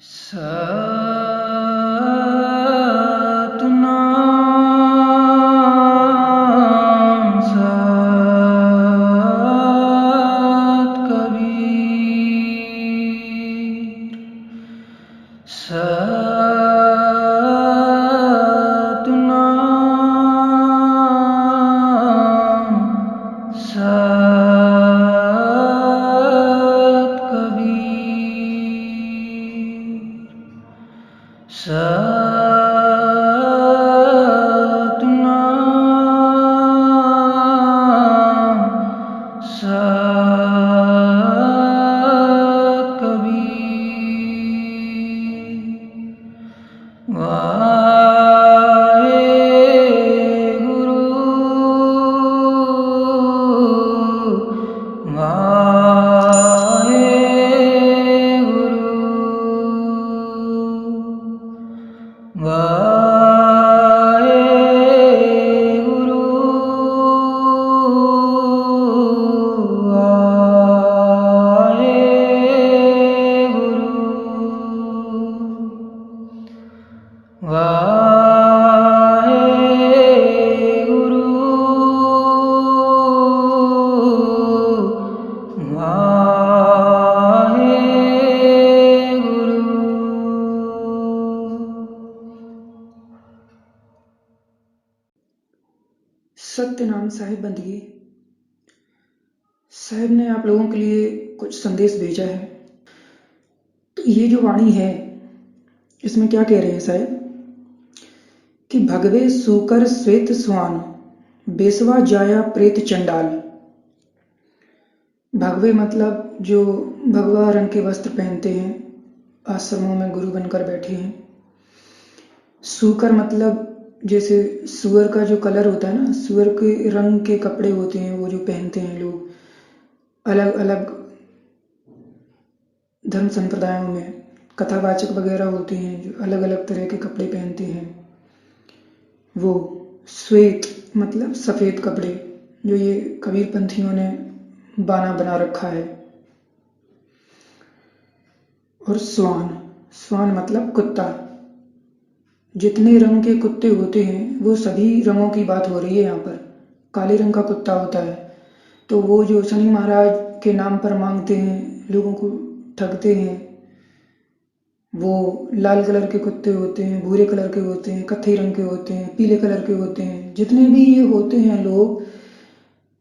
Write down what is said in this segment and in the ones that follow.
सतनाम सत कबीर। सतनाम सत कबीर। सतनाम सत कबीर। वाहेगुरु वाहेगुरु वाहेगुरु वाहेगुरु वाहेगुरु। सत्यनाम साहिब बंदगी। साहिब ने आप लोगों के लिए कुछ संदेश भेजा है। तो ये जो वाणी है इसमें क्या कह रहे हैं साहिब कि भगवे सूकर श्वेत स्वान बेसवा जाया प्रेत चंडाल। भगवे मतलब जो भगवा रंग के वस्त्र पहनते हैं, आश्रमों में गुरु बनकर बैठे हैं। सूकर मतलब जैसे सुअर का जो कलर होता है ना, सुअर के रंग के कपड़े होते हैं वो जो पहनते हैं लोग अलग अलग धर्म संप्रदायों में, कथावाचक वगैरह होते हैं जो अलग अलग तरह के कपड़े पहनते हैं। वो श्वेत मतलब सफ़ेद कपड़े जो ये कबीरपंथियों ने बाना बना रखा है। और स्वान, स्वान मतलब कुत्ता। जितने रंग के कुत्ते होते हैं वो सभी रंगों की बात हो रही है यहाँ पर। काले रंग का कुत्ता होता है तो वो जो शनि महाराज के नाम पर मांगते हैं, लोगों को ठगते हैं, वो लाल कलर के कुत्ते होते हैं, भूरे कलर के होते हैं, कत्थई रंग के होते हैं, पीले कलर के होते हैं। जितने भी ये होते हैं लोग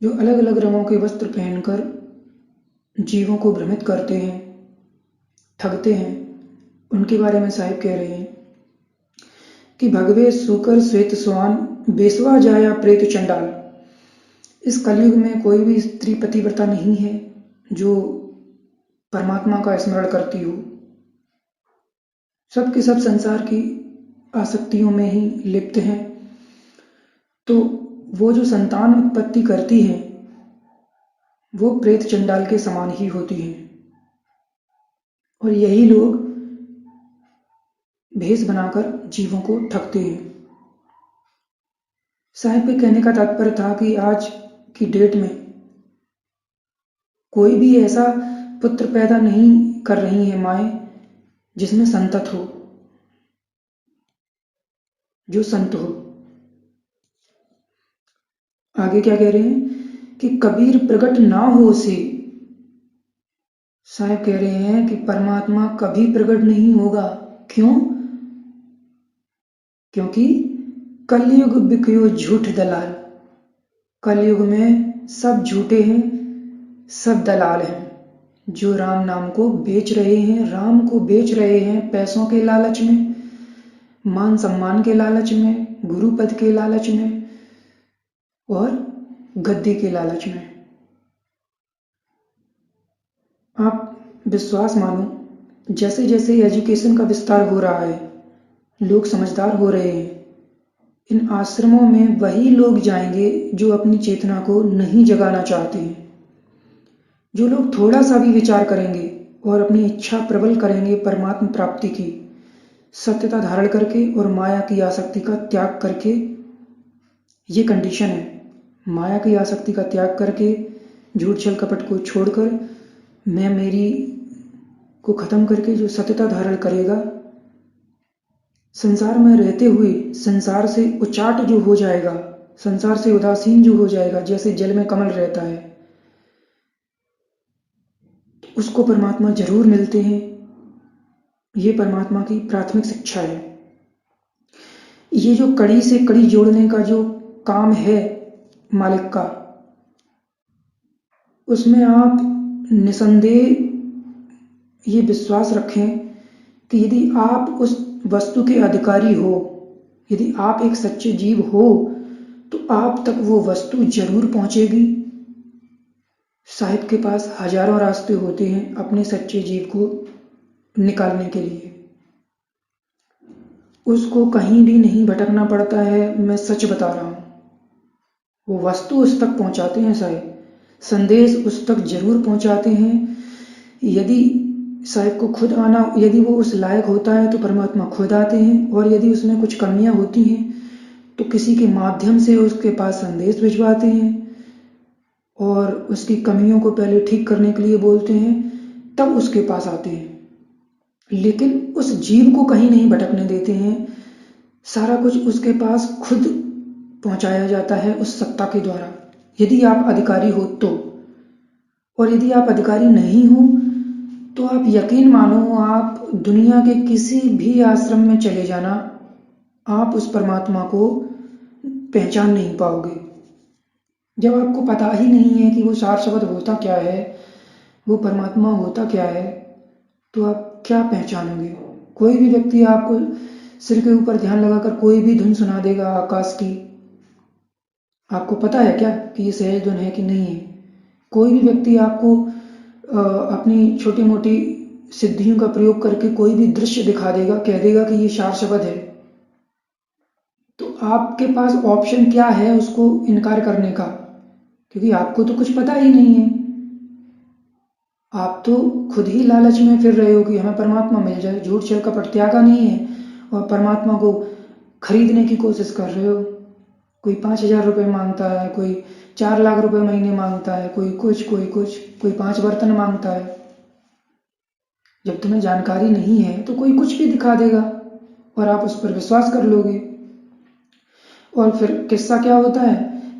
जो अलग अलग रंगों के वस्त्र पहनकर जीवों को भ्रमित करते हैं, ठगते हैं, उनके बारे में साहिब कह रहे हैं कि भगवे सूकर श्वेत स्वान बेसवा जाया प्रेत चंडाल। इस कलयुग में कोई भी स्त्री पतिव्रता नहीं है जो परमात्मा का स्मरण करती हो। सब के सब संसार की आसक्तियों में ही लिप्त हैं। तो वो जो संतान उत्पत्ति करती है वो प्रेत चंडाल के समान ही होती है। और यही लोग भेष बनाकर जीवों को ठगते हैं। साहिब के कहने का तात्पर्य था कि आज की डेट में कोई भी ऐसा पुत्र पैदा नहीं कर रही है माएं जिसमें संतत हो, जो संत हो। आगे क्या कह रहे हैं कि कबीर प्रकट ना हो से। साहिब कह रहे हैं कि परमात्मा कभी प्रकट नहीं होगा। क्यों? क्योंकि कलयुग बिकयो झूठ दलाल। कलयुग में सब झूठे हैं, सब दलाल हैं जो राम नाम को बेच रहे हैं, राम को बेच रहे हैं पैसों के लालच में, मान सम्मान के लालच में, गुरु पद के लालच में और गद्दी के लालच में। आप विश्वास मानो, जैसे जैसे एजुकेशन का विस्तार हो रहा है, लोग समझदार हो रहे हैं, इन आश्रमों में वही लोग जाएंगे जो अपनी चेतना को नहीं जगाना चाहते हैं। जो लोग थोड़ा सा भी विचार करेंगे और अपनी इच्छा प्रबल करेंगे परमात्मा प्राप्ति की, सत्यता धारण करके और माया की आसक्ति का त्याग करके। ये कंडीशन है, माया की आसक्ति का त्याग करके, झूठ छल कपट को छोड़कर मैं मेरी को खत्म करके जो सत्यता धारण करेगा, संसार में रहते हुए संसार से उचाट जो हो जाएगा, संसार से उदासीन जो हो जाएगा, जैसे जल में कमल रहता है, उसको परमात्मा जरूर मिलते हैं। ये परमात्मा की प्राथमिक शिक्षा है। ये जो कड़ी से कड़ी जोड़ने का जो काम है मालिक का, उसमें आप निसंदेह ये विश्वास रखें कि यदि आप उस वस्तु के अधिकारी हो, यदि आप एक सच्चे जीव हो, तो आप तक वो वस्तु जरूर पहुंचेगी। साहिब के पास हजारों रास्ते होते हैं अपने सच्चे जीव को निकालने के लिए। उसको कहीं भी नहीं भटकना पड़ता है, मैं सच बता रहा हूं। वो वस्तु उस तक पहुंचाते हैं साहिब, संदेश उस तक जरूर पहुंचाते हैं। यदि साहिब को खुद आना, यदि वो उस लायक होता है तो परमात्मा खुद आते हैं, और यदि उसमें कुछ कमियां होती हैं तो किसी के माध्यम से उसके पास संदेश भिजवाते हैं और उसकी कमियों को पहले ठीक करने के लिए बोलते हैं, तब उसके पास आते हैं। लेकिन उस जीव को कहीं नहीं भटकने देते हैं। सारा कुछ उसके पास खुद पहुंचाया जाता है उस सत्ता के द्वारा, यदि आप अधिकारी हो तो। और यदि आप अधिकारी नहीं हो तो आप यकीन मानो, आप दुनिया के किसी भी आश्रम में चले जाना, आप उस परमात्मा को पहचान नहीं पाओगे। जब आपको पता ही नहीं है कि वो सार शब्द होता क्या है, वो परमात्मा होता क्या है, तो आप क्या पहचानोगे। कोई भी व्यक्ति आपको सिर के ऊपर ध्यान लगाकर कोई भी धुन सुना देगा आकाश की, आपको पता है क्या कि ये सहज धुन है कि नहीं है। कोई भी व्यक्ति आपको अपनी छोटी मोटी सिद्धियों का प्रयोग करके कोई भी दृश्य दिखा देगा, कह देगा कि ये सार शब्द है, तो आपके पास ऑप्शन क्या है उसको इनकार करने का, क्योंकि आपको तो कुछ पता ही नहीं है। आप तो खुद ही लालच में फिर रहे हो कि हमें परमात्मा मिल जाए, झूठ छल कपट त्यागा नहीं है, और परमात्मा को खरीदने की कोशिश कर रहे हो। कोई 5,000 रुपये मांगता है, कोई 4 लाख रुपए महीने मांगता है, कोई कुछ, कोई 5 बर्तन मांगता है। जब तुम्हें जानकारी नहीं है तो कोई कुछ भी दिखा देगा और आप उस पर विश्वास कर लोगे। और फिर किस्सा क्या होता है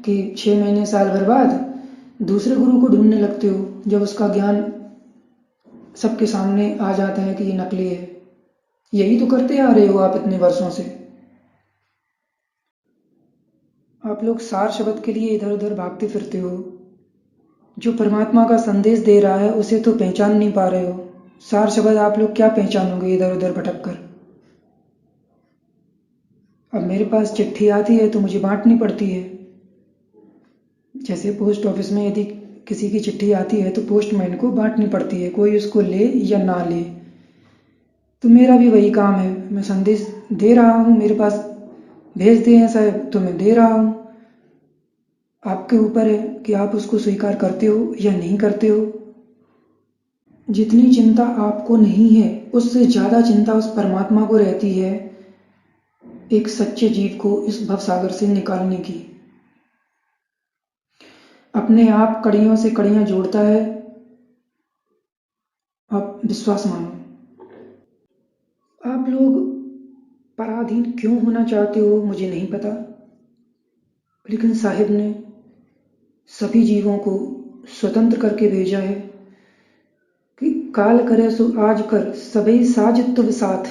कि 6 महीने साल भर बाद दूसरे गुरु को ढूंढने लगते हो, जब उसका ज्ञान सबके सामने आ जाता है कि ये नकली है। यही तो करते आ रहे हो आप इतने वर्षों से। आप लोग सार शब्द के लिए इधर उधर भागते फिरते हो। जो परमात्मा का संदेश दे रहा है उसे तो पहचान नहीं पा रहे हो। सार शब्द आप लोग क्या पहचानोगे इधर उधर भटक कर। अब मेरे पास चिट्ठी आती है तो मुझे बांटनी पड़ती है। जैसे पोस्ट ऑफिस में यदि किसी की चिट्ठी आती है तो पोस्टमैन को बांटनी पड़ती है, कोई उसको ले या ना ले। तो मेरा भी वही काम है, मैं संदेश दे रहा हूँ, मेरे पास भेज दिए हैं साहब तो मैं दे रहा हूँ। आपके ऊपर है कि आप उसको स्वीकार करते हो या नहीं करते हो। जितनी चिंता आपको नहीं है उससे ज्यादा चिंता उस परमात्मा को रहती है एक सच्चे जीव को इस भवसागर से निकालने की। अपने आप कड़ियों से कड़ियां जोड़ता है। आप विश्वास मानो। आप लोग पराधीन क्यों होना चाहते हो मुझे नहीं पता, लेकिन साहिब ने सभी जीवों को स्वतंत्र करके भेजा है कि काल करे सो आज कर, सबई साज तुव साथ,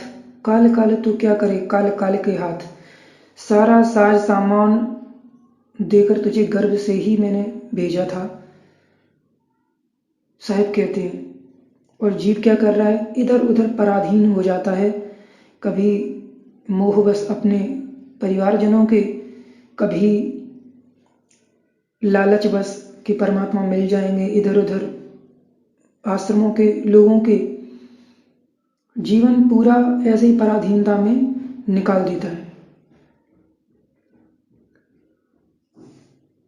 काल काल तू क्या करे, काल काल के हाथ। सारा साज सामान देकर तुझे गर्भ से ही मैंने भेजा था, साहिब कहते हैं। और जीव क्या कर रहा है, इधर उधर पराधीन हो जाता है। कभी मोहवश अपने परिवारजनों के, कभी लालच बस कि परमात्मा मिल जाएंगे, इधर उधर आश्रमों के लोगों के। जीवन पूरा ऐसे ही पराधीनता में निकाल देता है।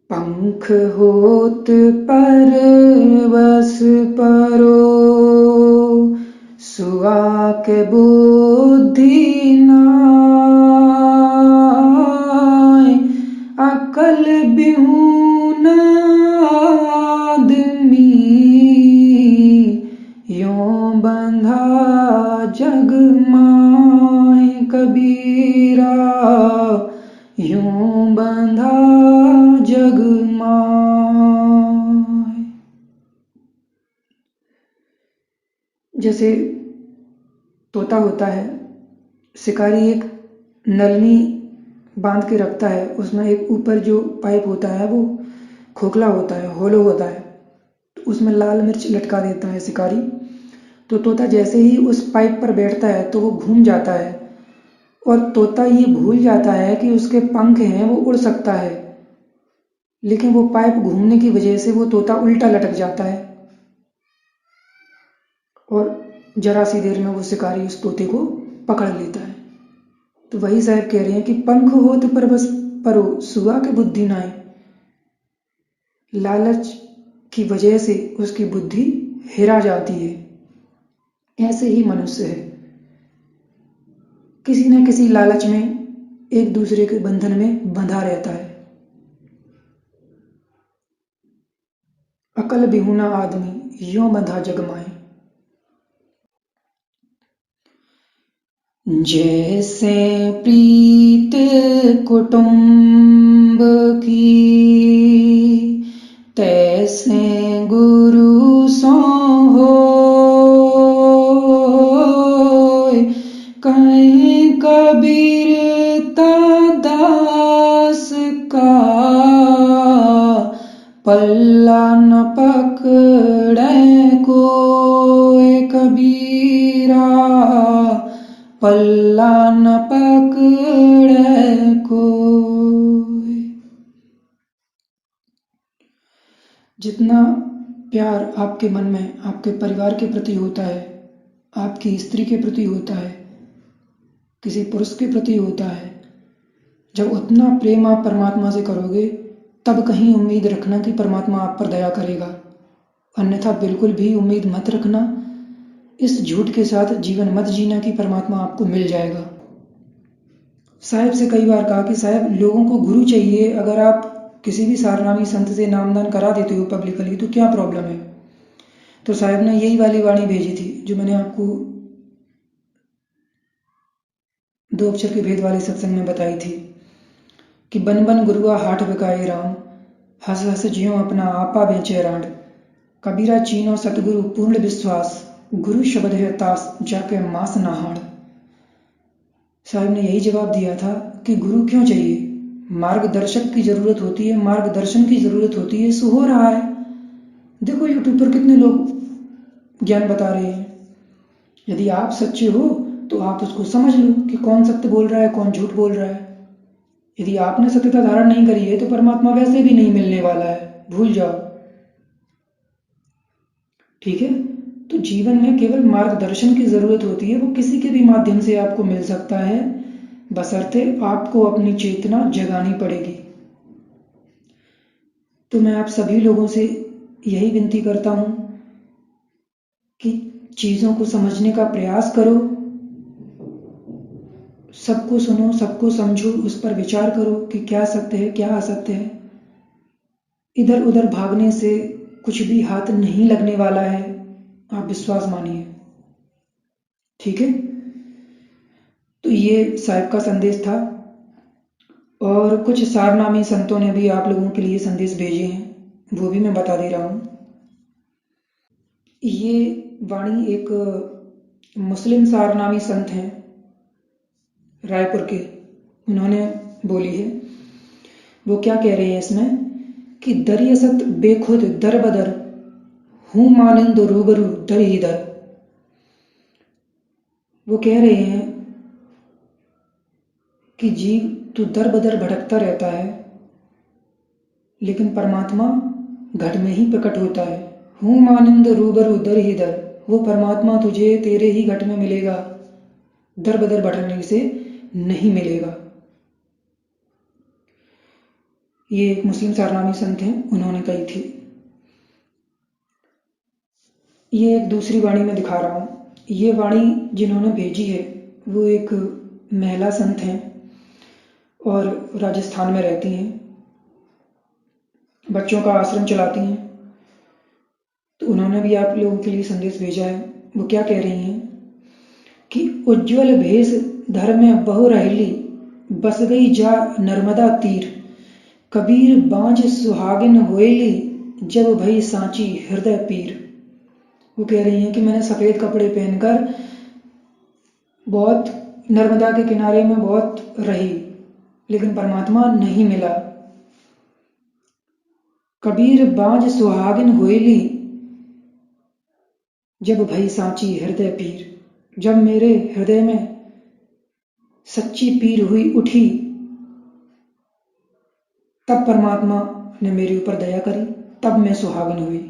पंख होत परवश परो, सुआ के बुद्धि नाय, अकल बिहून आदमी यों बंधा कबीरा यूं बंधा जग माय। जैसे तोता होता है, शिकारी एक नलनी बांध के रखता है, उसमें एक ऊपर जो पाइप होता है वो खोखला होता है, होलो होता है, तो उसमें लाल मिर्च लटका देता है शिकारी। तो तोता जैसे ही उस पाइप पर बैठता है तो वो घूम जाता है, और तोता ये भूल जाता है कि उसके पंख हैं, वो उड़ सकता है, लेकिन वो पाइप घूमने की वजह से वो तोता उल्टा लटक जाता है, और जरा सी देर में वो शिकारी उस तोते को पकड़ लेता है। तो वही साहब कह रहे हैं कि पंख हो तो परवश परो, सुआ के बुद्धि नाय। लालच की वजह से उसकी बुद्धि हेरा जाती है। ऐसे ही मनुष्य है, किसी न किसी लालच में एक दूसरे के बंधन में बंधा रहता है। अकल बिहुना आदमी यों बंधा जग माए। जैसे प्रीत कुटुंब की, तैसे गुरु सो होय। कहीं कबीरता दास का, पल्ला न पकड़े कोय। कबीरा पल्ला न पकड़े कोय। जितना प्यार आपके मन में आपके परिवार के प्रति होता है, आपकी स्त्री के प्रति होता है, किसी पुरुष के प्रति होता है, जब उतना प्रेम आप परमात्मा से करोगे तब कहीं उम्मीद रखना कि परमात्मा आप पर दया करेगा, अन्यथा बिल्कुल भी उम्मीद मत रखना। इस झूठ के साथ जीवन मत जीना कि परमात्मा आपको मिल जाएगा। साहिब से कई बार कहा कि साहिब लोगों को गुरु चाहिए, अगर आप किसी भी सारनामी संत से नामदान करा देते हो पब्लिकली तो क्या प्रॉब्लम है। तो साहिब ने यही वाली वाणी भेजी थी जो मैंने आपको 2 अक्षर के भेद वाले सत्संग में बताई थी कि बन बन गुरुआ हाट बिकाए राम, हंस हंस जियो अपना आपा बेचे रांड। कबीरा चीनो सतगुरु पूर्ण विश्वास, गुरु शब्द है तास जाके मास नहाड़। साहिब ने यही जवाब दिया था कि गुरु क्यों चाहिए, मार्गदर्शक की जरूरत होती है, मार्गदर्शन की जरूरत होती है। सो हो रहा है, देखो यूट्यूब पर कितने लोग ज्ञान बता रहे हैं। यदि आप सच्चे हो तो आप उसको समझ लो कि कौन सत्य बोल रहा है, कौन झूठ बोल रहा है। यदि आपने सत्यता धारण नहीं करी है तो परमात्मा वैसे भी नहीं मिलने वाला है, भूल जाओ। ठीक है, तो जीवन में केवल मार्गदर्शन की जरूरत होती है, वो किसी के भी माध्यम से आपको मिल सकता है, बशर्ते आपको अपनी चेतना जगानी पड़ेगी। तो मैं आप सभी लोगों से यही विनती करता हूं कि चीजों को समझने का प्रयास करो, सबको सुनो, सबको समझो, उस पर विचार करो कि क्या सत्य है, क्या असत्य है। इधर उधर भागने से कुछ भी हाथ नहीं लगने वाला है, आप विश्वास मानिए। ठीक है, तो ये साहिब का संदेश था, और कुछ सारनामी संतों ने भी आप लोगों के लिए संदेश भेजे हैं, वो भी मैं बता दे रहा हूं। ये वाणी एक मुस्लिम सारनामी संत हैं रायपुर के, उन्होंने बोली है। वो क्या कह रहे हैं इसमें कि दरियसत बेखुद दर बदर, हूं मानिंद रूबरू दर ही दर। वो कह रहे हैं कि जीव तो दर बदर भटकता रहता है, लेकिन परमात्मा घट में ही प्रकट होता है। हूं मानिंद रूबरू दर ही दर, वो परमात्मा तुझे तेरे ही घट में मिलेगा, दर बदर भटकने से नहीं मिलेगा। ये एक मुस्लिम सारनामी संत हैं, उन्होंने कही थी। ये एक दूसरी वाणी में दिखा रहा हूं। ये वाणी जिन्होंने भेजी है वो एक महिला संत हैं और राजस्थान में रहती हैं, बच्चों का आश्रम चलाती हैं। तो उन्होंने भी आप लोगों के लिए संदेश भेजा है। वो क्या कह रही हैं कि उज्ज्वल भेष धर में बहु रहली, बस गई जा नर्मदा तीर। कबीर बाँझ सुहागिन होएली, जब भई सांची हृदय पीर। वो कह रही हैं कि मैंने सफ़ेद कपड़े पहनकर बहुत नर्मदा के किनारे में बहुत रही, लेकिन परमात्मा नहीं मिला। कबीर बाँझ सुहागिन होएली, जब भई सांची हृदय पीर। जब मेरे हृदय में सच्ची पीर हुई उठी, तब परमात्मा ने मेरे ऊपर दया करी, तब मैं सुहागिन हुई।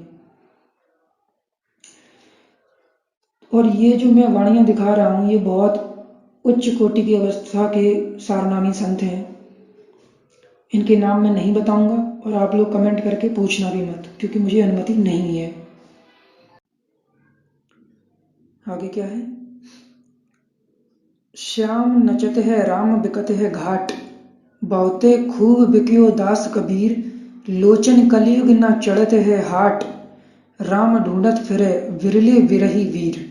और ये जो मैं वाणियां दिखा रहा हूँ, ये बहुत उच्च कोटि की अवस्था के सारनामी संत हैं। इनके नाम मैं नहीं बताऊंगा और आप लोग कमेंट करके पूछना भी मत, क्योंकि मुझे अनुमति नहीं है। आगे क्या है? श्याम नचत है राम बिकत है घाट, बहुते खूब बिक्यो दास कबीर। लोचन कलयुग न चढ़त है हाट, राम ढूंढत फिरे विरले विरही वीर।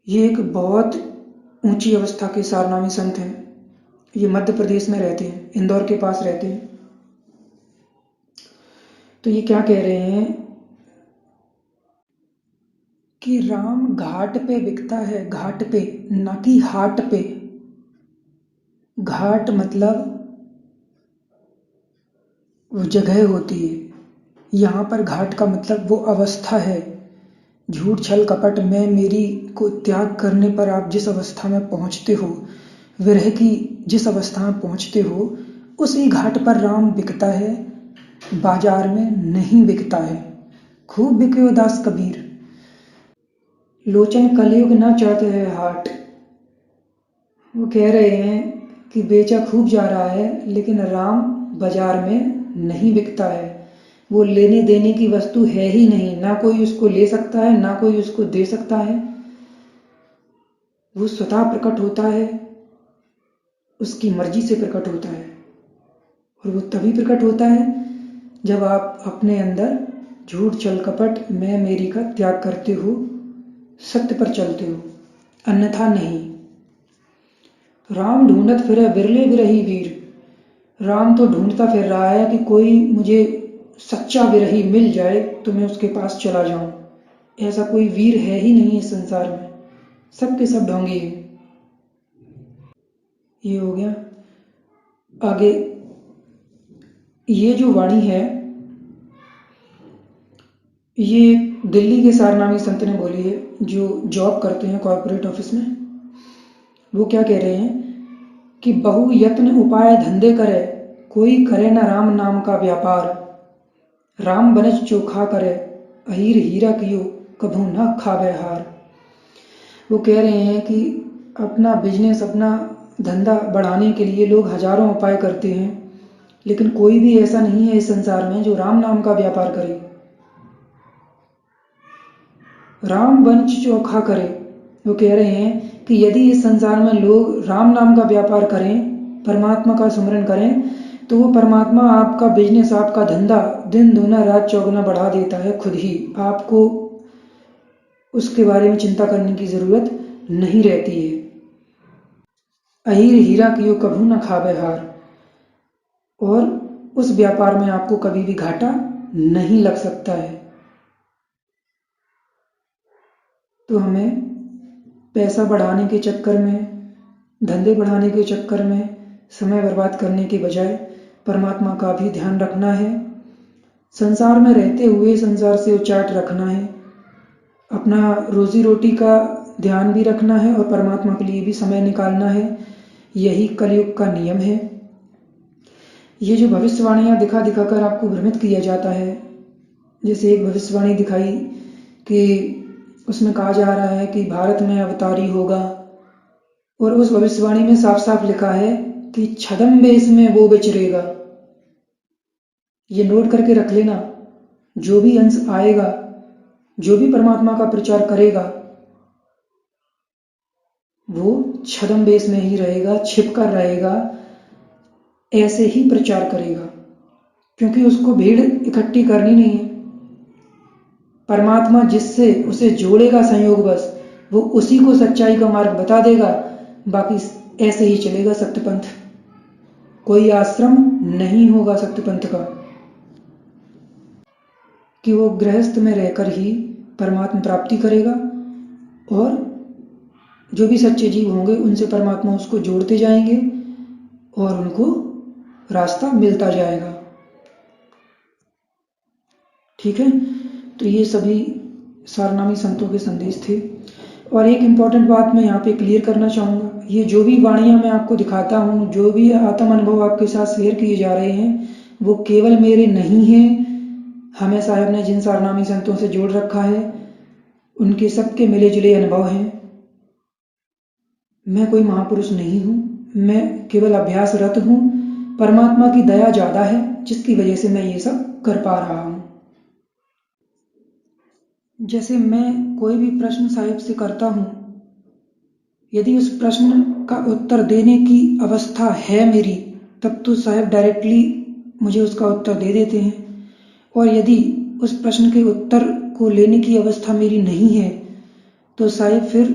ये एक बहुत ऊंची अवस्था के सारनामी संत हैं। ये मध्य प्रदेश में रहते हैं, इंदौर के पास रहते हैं। तो ये क्या कह रहे हैं कि राम घाट पे बिकता है, घाट पे, ना कि हाट पे। घाट मतलब वो जगह होती है, यहाँ पर घाट का मतलब वो अवस्था है। झूठ छल कपट मैं मेरी को त्याग करने पर आप जिस अवस्था में पहुँचते हो, विरह की जिस अवस्था में पहुँचते हो, उसी घाट पर राम बिकता है, बाजार में नहीं बिकता है। खूब बिक्यो दास कबीर, लोचन कलयुग न चढ़ते है हाट। वो कह रहे हैं कि बेचा खूब जा रहा है, लेकिन राम बाजार में नहीं बिकता है। वो लेने देने की वस्तु है ही नहीं, ना कोई उसको ले सकता है, ना कोई उसको दे सकता है। वो स्वतः प्रकट होता है, उसकी मर्जी से प्रकट होता है। और वो तभी प्रकट होता है जब आप अपने अंदर झूठ छल कपट मैं मेरी का त्याग करते हो, सत्य पर चलते हो, अन्यथा नहीं। राम ढूंढत फिरे विरले विरही वीर। राम तो ढूंढता फिर रहा है कि कोई मुझे सच्चा विरही मिल जाए तो मैं उसके पास चला जाऊं। ऐसा कोई वीर है ही नहीं इस संसार में, सबके सब ढोंगी हैं। ये हो गया। आगे ये जो वाणी है, ये दिल्ली के सारनामी संत ने बोली है, जो जॉब करते हैं कॉर्पोरेट ऑफिस में। वो क्या कह रहे हैं कि बहु यत्न उपाय धंधे करे, कोई करे न राम नाम का व्यापार। राम बनज चोखा करे, अहीर हीरा कियो कभू न खावे हार। वो कह रहे हैं कि अपना बिजनेस, अपना धंधा बढ़ाने के लिए लोग हजारों उपाय करते हैं, लेकिन कोई भी ऐसा नहीं है इस संसार में जो राम नाम का व्यापार करे। राम बनज चोखा करे। वो कह रहे हैं कि यदि इस संसार में लोग राम नाम का व्यापार करें, परमात्मा का स्मरण करें, तो वो परमात्मा आपका बिजनेस, आपका धंधा दिन दूना रात चौगुना बढ़ा देता है खुद ही। आपको उसके बारे में चिंता करने की जरूरत नहीं रहती है। अहीर हीरा कियो कभू न खावे हार। और उस व्यापार में आपको कभी भी घाटा नहीं लग सकता है। तो हमें पैसा बढ़ाने के चक्कर में, धंधे बढ़ाने के चक्कर में समय बर्बाद करने के बजाय परमात्मा का भी ध्यान रखना है। संसार में रहते हुए संसार से उचाट रखना है, अपना रोजी रोटी का ध्यान भी रखना है और परमात्मा के लिए भी समय निकालना है। यही कलयुग का नियम है। ये जो भविष्यवाणियां दिखा दिखाकर आपको भ्रमित किया जाता है, जैसे एक भविष्यवाणी दिखाई कि उसमें कहा जा रहा है कि भारत में अवतारी होगा, और उस भविष्यवाणी में साफ साफ लिखा है कि छद्म में वो विचरेगा। ये नोट करके रख लेना, जो भी अंश आएगा, जो भी परमात्मा का प्रचार करेगा, वो छद्म वेश में ही रहेगा, छिपकर रहेगा, ऐसे ही प्रचार करेगा, क्योंकि उसको भीड़ इकट्ठी करनी नहीं है। परमात्मा जिससे उसे जोड़ेगा संयोगवश, वो उसी को सच्चाई का मार्ग बता देगा बाकी ऐसे ही चलेगा सत्य पंथ। कोई आश्रम नहीं होगा सत्य पंथ का कि वो गृहस्थ में रहकर ही परमात्मा प्राप्ति करेगा, और जो भी सच्चे जीव होंगे उनसे परमात्मा उसको जोड़ते जाएंगे और उनको रास्ता मिलता जाएगा। ठीक है, तो ये सभी सारनामी संतों के संदेश थे। और एक इम्पॉर्टेंट बात मैं यहाँ पे क्लियर करना चाहूँगा, ये जो भी वाणियाँ मैं आपको दिखाता हूँ, जो भी आत्म अनुभव आपके साथ शेयर किए जा रहे हैं, वो केवल मेरे नहीं हैं। हमें साहब ने जिन सारनामी संतों से जोड़ रखा है उनके सबके मिले जुले अनुभव हैं। मैं कोई महापुरुष नहीं हूँ, मैं केवल अभ्यासरत हूँ। परमात्मा की दया ज़्यादा है जिसकी वजह से मैं ये सब कर पा रहा हूँ। जैसे मैं कोई भी प्रश्न साहिब से करता हूँ, यदि उस प्रश्न का उत्तर देने की अवस्था है मेरी, तब तो साहिब डायरेक्टली मुझे उसका उत्तर दे देते हैं। और यदि उस प्रश्न के उत्तर को लेने की अवस्था मेरी नहीं है, तो साहिब फिर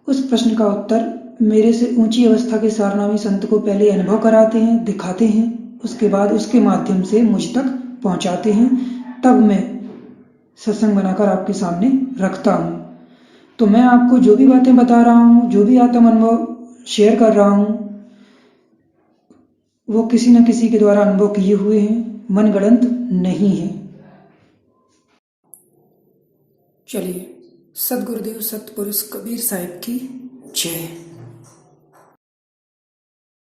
उस प्रश्न का उत्तर मेरे से ऊंची अवस्था के सारनामी संत को पहले अनुभव कराते हैं, दिखाते हैं, उसके बाद उसके माध्यम से मुझ तक पहुंचाते हैं, तब मैं सत्संग बनाकर आपके सामने रखता हूँ। तो मैं आपको जो भी बातें बता रहा हूँ, जो भी आत्म अनुभव शेयर कर रहा हूँ, वो किसी न किसी के द्वारा अनुभव किए हुए हैं, मनगढ़ंत नहीं है। चलिए, सद्गुरुदेव सतपुरुष कबीर साहिब की जय।